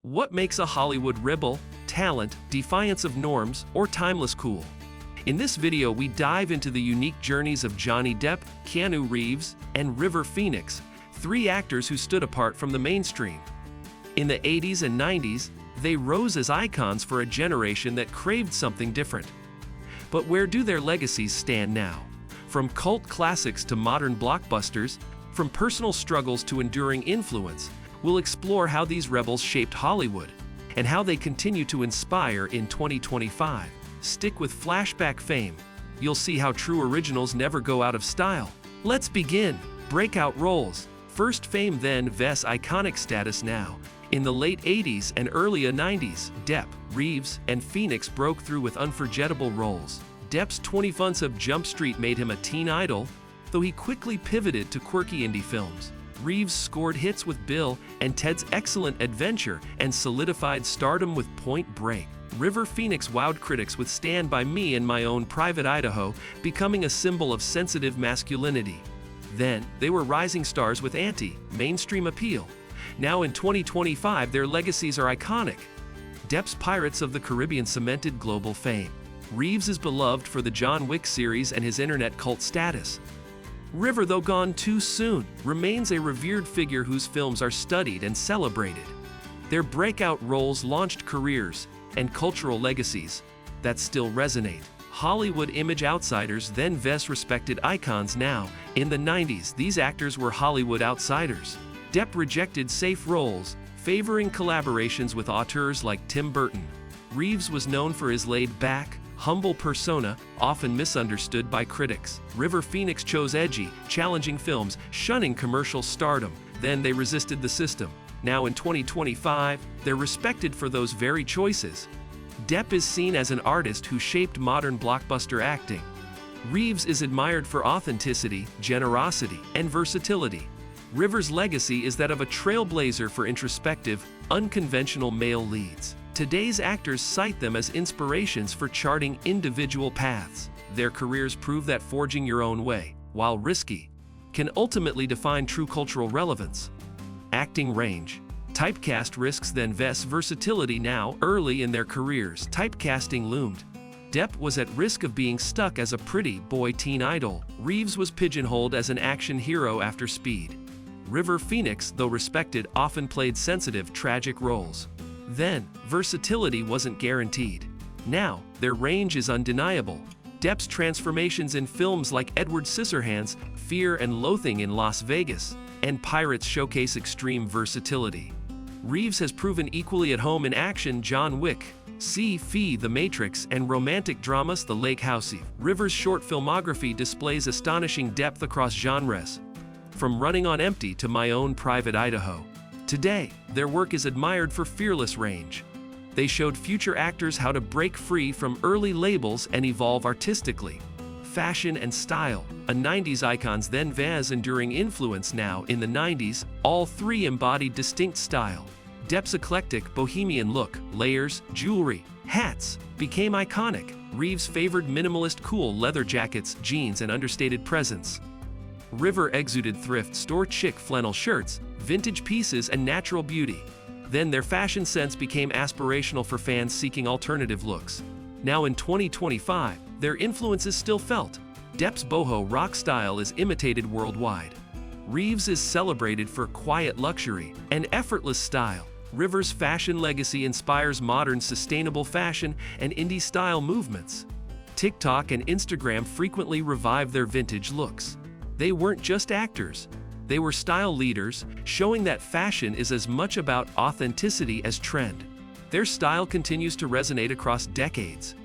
What makes a Hollywood rebel, talent, defiance of norms, or timeless cool? In this video, we dive into the unique journeys of Johnny Depp, Keanu Reeves, and River Phoenix, three actors who stood apart from the mainstream. In the 80s and 90s, they rose as icons for a generation that craved something different. But where do their legacies stand now? From cult classics to modern blockbusters, from personal struggles to enduring influence, we'll explore how these rebels shaped Hollywood and how they continue to inspire in 2025. Stick with flashback fame. You'll see how true originals never go out of style. Let's begin. Breakout roles. First fame, then V's iconic status now. In the late 80s and early 90s, Depp, Reeves, and Phoenix broke through with unforgettable roles. Depp's 20 Fronts of Jump Street made him a teen idol, though he quickly pivoted to quirky indie films. Reeves scored hits with Bill and Ted's Excellent Adventure and solidified stardom with Point Break. River Phoenix wowed critics with Stand By Me and My Own Private Idaho, becoming a symbol of sensitive masculinity. Then, they were rising stars with anti-mainstream appeal. Now in 2025, their legacies are iconic. Depp's Pirates of the Caribbean cemented global fame. Reeves is beloved for the John Wick series and his internet cult status. River, though gone too soon, remains a revered figure whose films are studied and celebrated. Their breakout roles launched careers and cultural legacies that still resonate. Hollywood image outsiders, then V's respected icons now. In the 90s, these actors were Hollywood outsiders. Depp rejected safe roles, favoring collaborations with auteurs like Tim Burton. Reeves was known for his laid-back, humble persona, often misunderstood by critics. River Phoenix chose edgy, challenging films, shunning commercial stardom. Then they resisted the system. Now in 2025, they're respected for those very choices. Depp is seen as an artist who shaped modern blockbuster acting. Reeves is admired for authenticity, generosity, and versatility. River's legacy is that of a trailblazer for introspective, unconventional male leads. Today's actors cite them as inspirations for charting individual paths. Their careers prove that forging your own way, while risky, can ultimately define true cultural relevance. Acting range. Typecast risks, then V's versatility. Now, early in their careers, typecasting loomed. Depp was at risk of being stuck as a pretty boy teen idol. Reeves was pigeonholed as an action hero after Speed. River Phoenix, though respected, often played sensitive, tragic roles. Then, versatility wasn't guaranteed. Now, their range is undeniable. Depp's transformations in films like Edward Scissorhands, Fear and Loathing in Las Vegas, and Pirates showcase extreme versatility. Reeves has proven equally at home in action, John Wick, The Matrix, and romantic dramas, The Lake House. River's short filmography displays astonishing depth across genres, from Running on Empty to My Own Private Idaho. Today, their work is admired for fearless range. They showed future actors how to break free from early labels and evolve artistically. Fashion and style. A 90s icons, then V's enduring influence. Now, in the 90s, all three embodied distinct style. Depp's eclectic, bohemian look, layers, jewelry, hats, became iconic. Reeves favored minimalist, cool leather jackets, jeans, and understated presence. River exuded thrift store chic flannel shirts, vintage pieces, and natural beauty. Then their fashion sense became aspirational for fans seeking alternative looks. Now in 2025, their influence is still felt. Depp's boho rock style is imitated worldwide. Reeves is celebrated for quiet luxury and effortless style. River's fashion legacy inspires modern sustainable fashion and indie style movements. TikTok and Instagram frequently revive their vintage looks. They weren't just actors. They were style leaders, showing that fashion is as much about authenticity as trend. Their style continues to resonate across decades.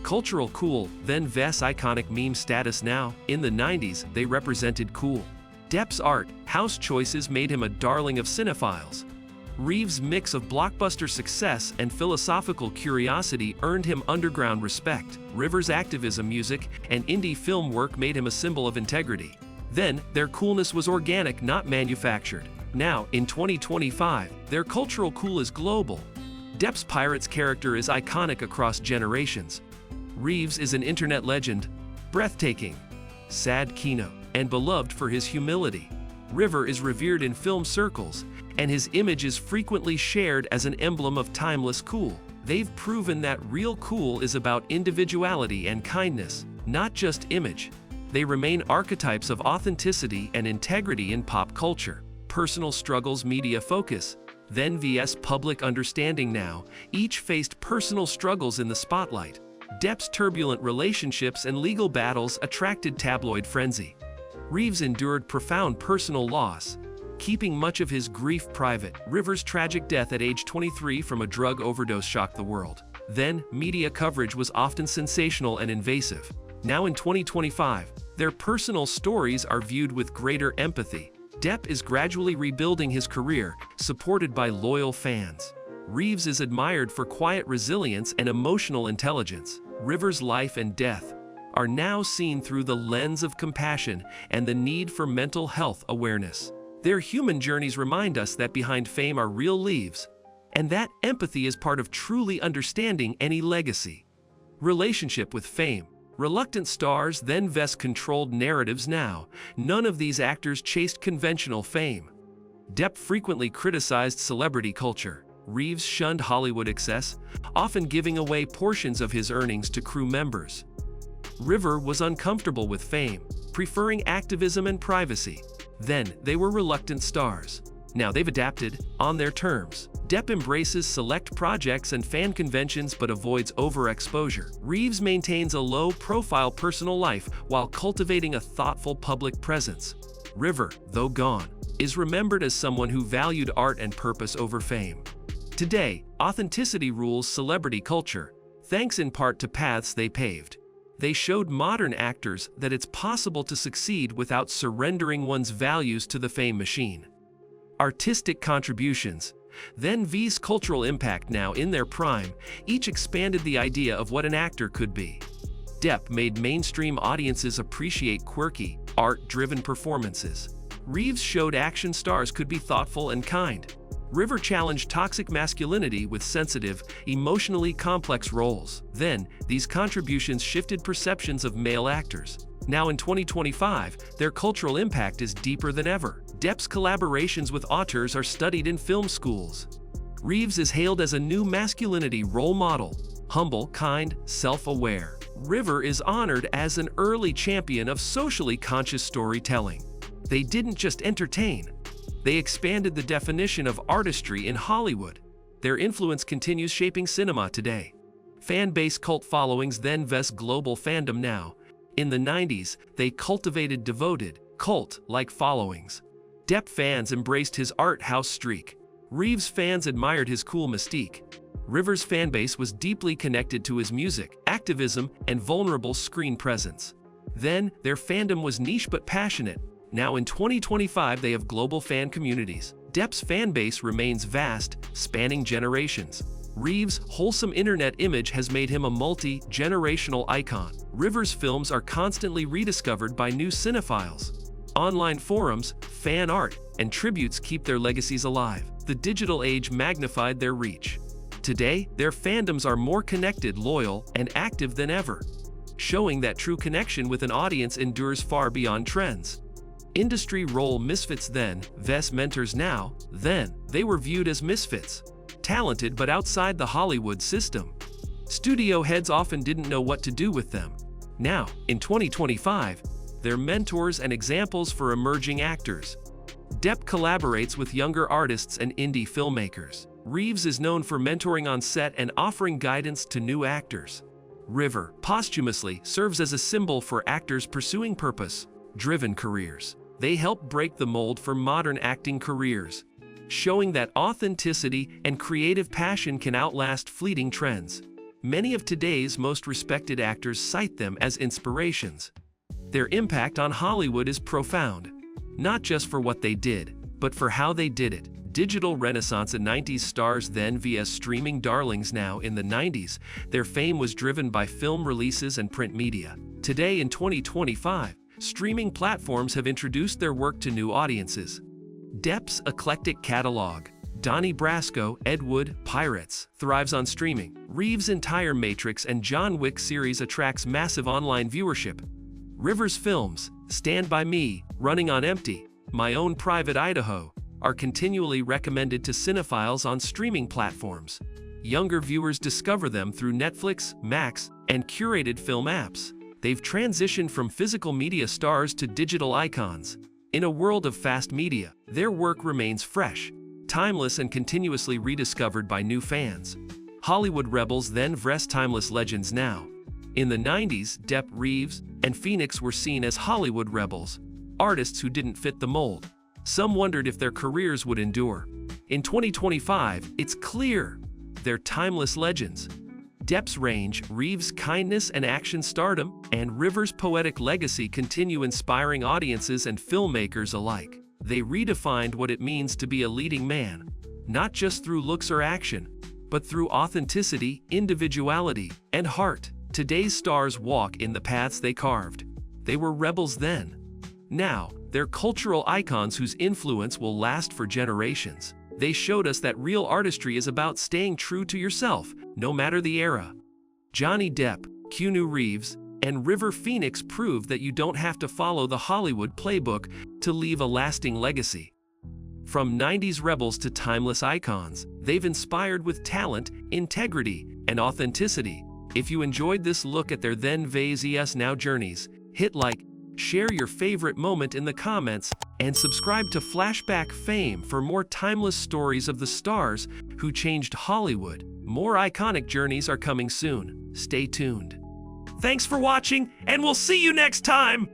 Cultural cool, then V's iconic meme status. Now, in the 90s, they represented cool. Depp's art, house choices made him a darling of cinephiles. Reeves' mix of blockbuster success and philosophical curiosity earned him underground respect. River's activism, music, and indie film work made him a symbol of integrity. Then, their coolness was organic, not manufactured. Now, in 2025, their cultural cool is global. Depp's Pirates character is iconic across generations. Reeves is an internet legend, breathtaking, sad keynote, and beloved for his humility. River is revered in film circles, and his image is frequently shared as an emblem of timeless cool. They've proven that real cool is about individuality and kindness, not just image. They remain archetypes of authenticity and integrity in pop culture. Personal struggles media focus, then vs public understanding now, each faced personal struggles in the spotlight. Depp's turbulent relationships and legal battles attracted tabloid frenzy. Reeves endured profound personal loss, keeping much of his grief private. Rivers' tragic death at age 23 from a drug overdose shocked the world. Then, media coverage was often sensational and invasive. Now in 2025, their personal stories are viewed with greater empathy. Depp is gradually rebuilding his career, supported by loyal fans. Reeves is admired for quiet resilience and emotional intelligence. Rivers' life and death are now seen through the lens of compassion and the need for mental health awareness. Their human journeys remind us that behind fame are real lives, and that empathy is part of truly understanding any legacy. Relationship with fame. Reluctant stars then vs controlled narratives now. None of these actors chased conventional fame. Depp frequently criticized celebrity culture. Reeves shunned Hollywood excess, often giving away portions of his earnings to crew members. River was uncomfortable with fame, preferring activism and privacy. Then, they were reluctant stars. Now they've adapted, on their terms. Depp embraces select projects and fan conventions but avoids overexposure. Reeves maintains a low-profile personal life while cultivating a thoughtful public presence. River, though gone, is remembered as someone who valued art and purpose over fame. Today, authenticity rules celebrity culture, thanks in part to paths they paved. They showed modern actors that it's possible to succeed without surrendering one's values to the fame machine. Artistic contributions. Then vs cultural impact. Now in their prime, each expanded the idea of what an actor could be. Depp made mainstream audiences appreciate quirky, art-driven performances. Reeves showed action stars could be thoughtful and kind. River challenged toxic masculinity with sensitive, emotionally complex roles. Then, these contributions shifted perceptions of male actors. Now in 2025, their cultural impact is deeper than ever. Depp's collaborations with auteurs are studied in film schools. Reeves is hailed as a new masculinity role model, humble, kind, self-aware. River is honored as an early champion of socially conscious storytelling. They didn't just entertain, they expanded the definition of artistry in Hollywood. Their influence continues shaping cinema today. Fan-based cult followings then vs global fandom now. In the 90s, they cultivated devoted, cult-like followings. Depp fans embraced his art house streak. Reeves fans admired his cool mystique. Rivers' fanbase was deeply connected to his music, activism, and vulnerable screen presence. Then, their fandom was niche but passionate. Now in 2025, they have global fan communities. Depp's fanbase remains vast, spanning generations. Reeves' wholesome internet image has made him a multi-generational icon. Rivers' films are constantly rediscovered by new cinephiles. Online forums, fan art, and tributes keep their legacies alive. The digital age magnified their reach. Today, their fandoms are more connected, loyal, and active than ever, showing that true connection with an audience endures far beyond trends. Industry role misfits then, vs mentors now. Then, they were viewed as misfits, talented but outside the Hollywood system. Studio heads often didn't know what to do with them. Now, in 2025, they're mentors and examples for emerging actors. Depp collaborates with younger artists and indie filmmakers. Reeves is known for mentoring on set and offering guidance to new actors. River, posthumously, serves as a symbol for actors pursuing purpose-driven careers. They help break the mold for modern acting careers, showing that authenticity and creative passion can outlast fleeting trends. Many of today's most respected actors cite them as inspirations. Their impact on Hollywood is profound, not just for what they did, but for how they did it. Digital renaissance at 90s stars then vs streaming darlings now. In the 90s, their fame was driven by film releases and print media. Today in 2025, streaming platforms have introduced their work to new audiences. Depp's eclectic catalog, Donnie Brasco, Ed Wood, Pirates, thrives on streaming. Reeves' entire Matrix and John Wick series attracts massive online viewership. Rivers' films, Stand By Me, Running on Empty, My Own Private Idaho, are continually recommended to cinephiles on streaming platforms. Younger viewers discover them through Netflix, Max, and curated film apps. They've transitioned from physical media stars to digital icons. In a world of fast media, their work remains fresh, timeless, and continuously rediscovered by new fans. Hollywood rebels then vs timeless legends now. In the 90s, Depp, Reeves, and Phoenix were seen as Hollywood rebels, artists who didn't fit the mold. Some wondered if their careers would endure. In 2025, it's clear they're timeless legends. Depp's range, Reeves' kindness and action stardom, and Rivers' poetic legacy continue inspiring audiences and filmmakers alike. They redefined what it means to be a leading man, not just through looks or action, but through authenticity, individuality, and heart. Today's stars walk in the paths they carved. They were rebels then. Now, they're cultural icons whose influence will last for generations. They showed us that real artistry is about staying true to yourself, no matter the era. Johnny Depp, Keanu Reeves, and River Phoenix prove that you don't have to follow the Hollywood playbook to leave a lasting legacy. From 90s rebels to timeless icons, they've inspired with talent, integrity, and authenticity. If you enjoyed this look at their then vs now journeys, hit like, share your favorite moment in the comments, and subscribe to Flashback Fame for more timeless stories of the stars who changed Hollywood. More iconic journeys are coming soon. Stay tuned. Thanks for watching, and we'll see you next time!